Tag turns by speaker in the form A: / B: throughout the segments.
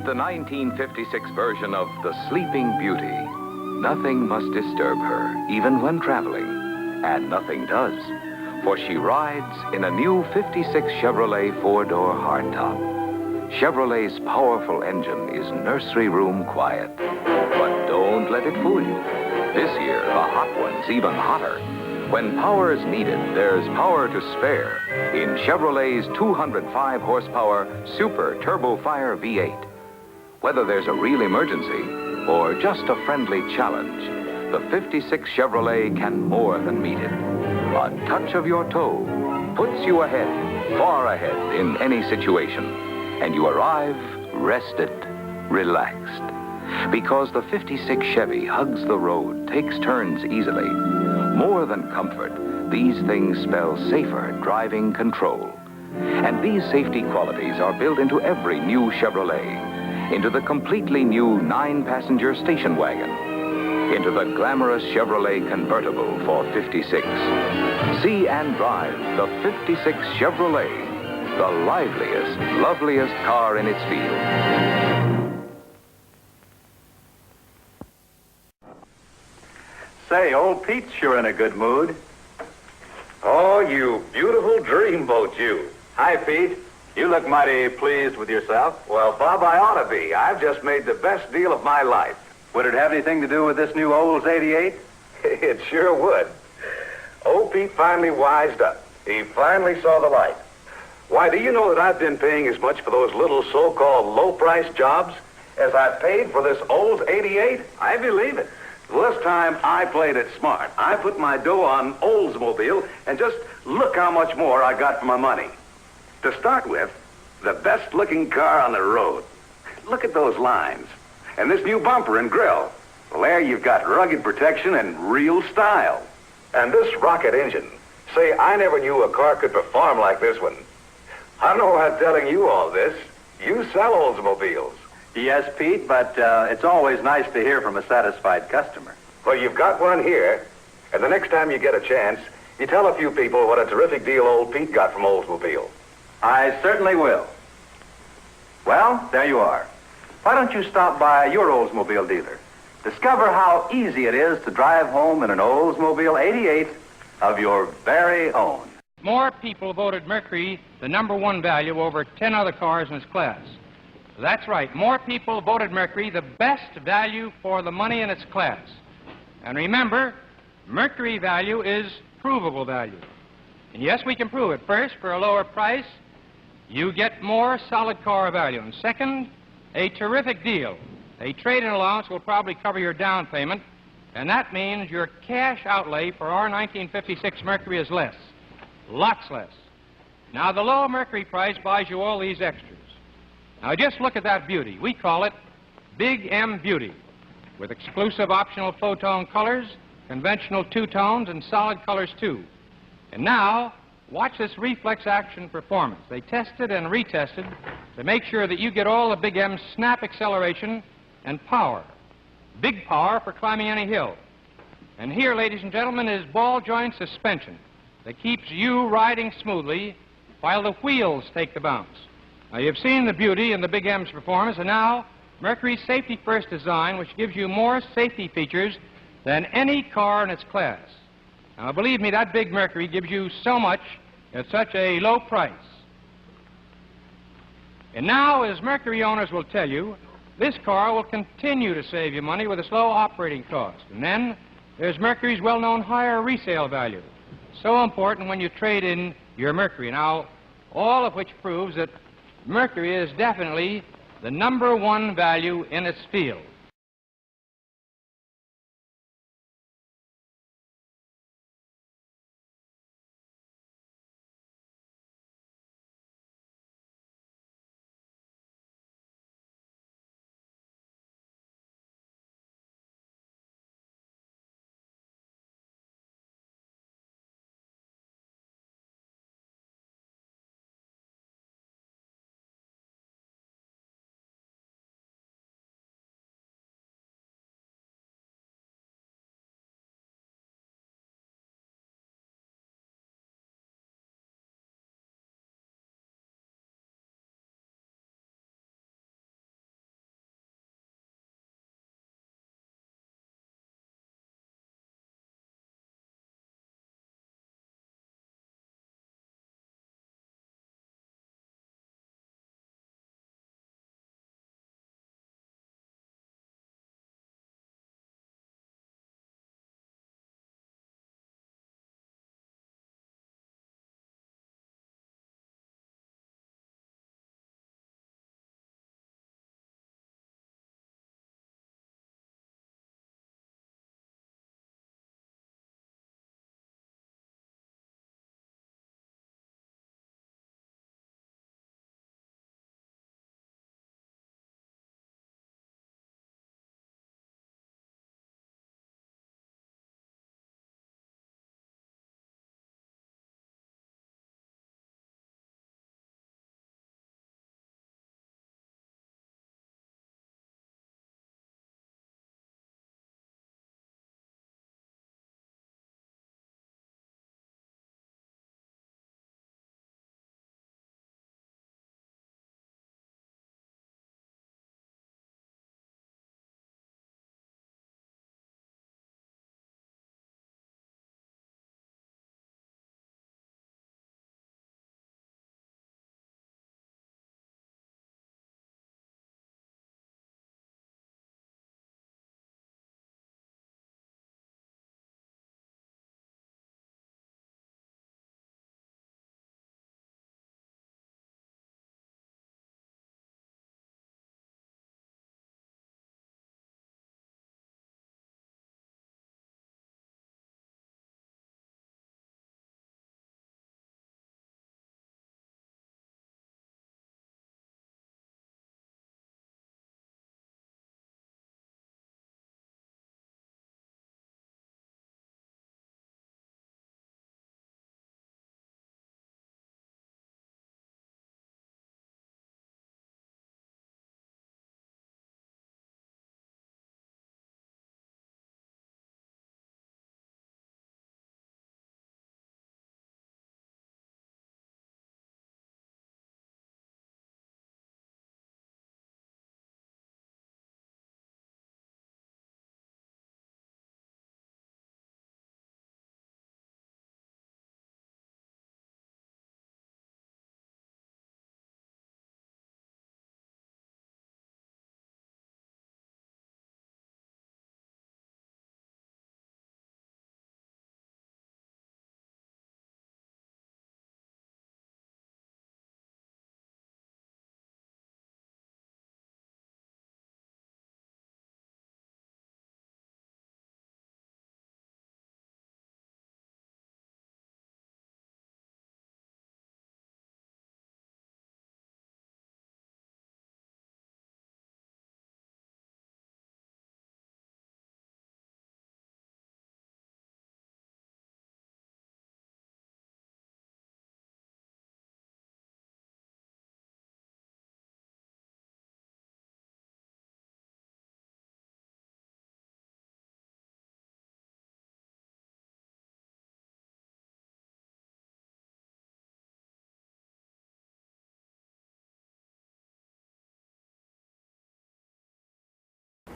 A: Meet the 1956 version of The Sleeping Beauty. Nothing must disturb her, even when traveling. And nothing does, for she rides in a new 56 Chevrolet four-door hardtop. Chevrolet's powerful engine is nursery room quiet. But don't let it fool you. This year, the hot one's even hotter. When power is needed, there's power to spare in Chevrolet's 205 horsepower Super Turbo Fire V8. Whether there's a real emergency or just a friendly challenge, the 56 Chevrolet can more than meet it. A touch of your toe puts you ahead, far ahead in any situation, and you arrive rested, relaxed. Because the 56 Chevy hugs the road, takes turns easily. More than comfort, these things spell safer driving control. And these safety qualities are built into every new Chevrolet, into the completely new 9-passenger station wagon, into the glamorous Chevrolet convertible for 56. See and drive the 56 Chevrolet, the liveliest, loveliest car in its field.
B: Say, old Pete's sure in a good mood.
C: Oh, you beautiful dreamboat, you.
B: Hi, Pete. You look mighty pleased with yourself.
C: Well, Bob, I ought to be. I've just made the best deal of my life.
B: Would it have anything to do with this new Olds 88?
C: It sure would. Old Pete finally wised up. He finally saw the light. Why, do you know that I've been paying as much for those little so-called low-price jobs as I paid for this Olds 88?
B: I believe it.
C: This time I played it smart. I put my dough on Oldsmobile, and just look how much more I got for my money. To start with, the best-looking car on the road. Look at those lines. And this new bumper and grille. Well, there you've got rugged protection and real style. And this rocket engine. Say, I never knew a car could perform like this one. I know I'm telling you all this. You sell Oldsmobiles.
B: Yes, Pete, but it's always nice to hear from a satisfied customer.
C: Well, you've got one here, and the next time you get a chance, you tell a few people what a terrific deal old Pete got from Oldsmobile.
B: I certainly will. Well, there you are. Why don't you stop by your Oldsmobile dealer? Discover how easy it is to drive home in an Oldsmobile 88 of your very own.
D: More people voted Mercury the #1 value over 10 other cars in its class. That's right. More people voted Mercury the best value for the money in its class. And remember, Mercury value is provable value. And yes, we can prove it. First, for a lower price, you get more solid car value. And second, a terrific deal. A trade-in allowance will probably cover your down payment, and that means your cash outlay for our 1956 Mercury is less. Lots less. Now, the low Mercury price buys you all these extras. Now, just look at that beauty. We call it Big M Beauty, with exclusive optional Flowtone colors, conventional two-tones, and solid colors, too. And now, watch this reflex action performance. They tested and retested to make sure that you get all the Big M's snap acceleration and power. Big power for climbing any hill. And here, ladies and gentlemen, is ball joint suspension that keeps you riding smoothly while the wheels take the bounce. Now, you've seen the beauty in the Big M's performance, and now Mercury's safety-first design, which gives you more safety features than any car in its class. Now, believe me, that big Mercury gives you so much at such a low price. And now, as Mercury owners will tell you, this car will continue to save you money with its low operating cost. And then there's Mercury's well-known higher resale value. So important when you trade in your Mercury. Now, all of which proves that Mercury is definitely the #1 value in its field.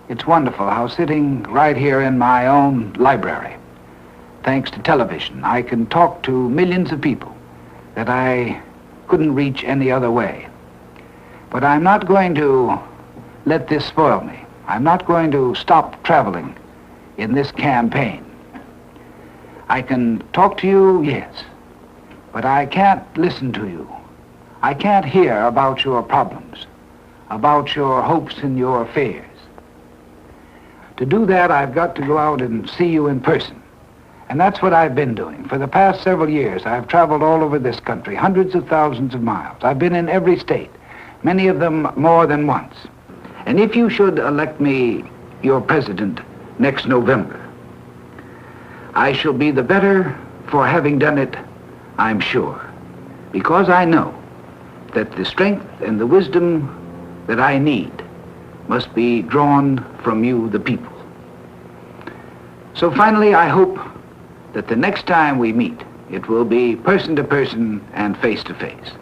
E: It's wonderful how sitting right here in my own library, thanks to television, I can talk to millions of people that I couldn't reach any other way. But I'm not going to let this spoil me. I'm not going to stop traveling in this campaign. I can talk to you, yes, but I can't listen to you. I can't hear about your problems, about your hopes and your fears. To do that, I've got to go out and see you in person. And that's what I've been doing. For the past several years, I've traveled all over this country, hundreds of thousands of miles. I've been in every state, many of them more than once. And if you should elect me your president next November, I shall be the better for having done it, I'm sure, because I know that the strength and the wisdom that I need must be drawn from you, the people. So finally, I hope that the next time we meet, it will be person to person and face to face.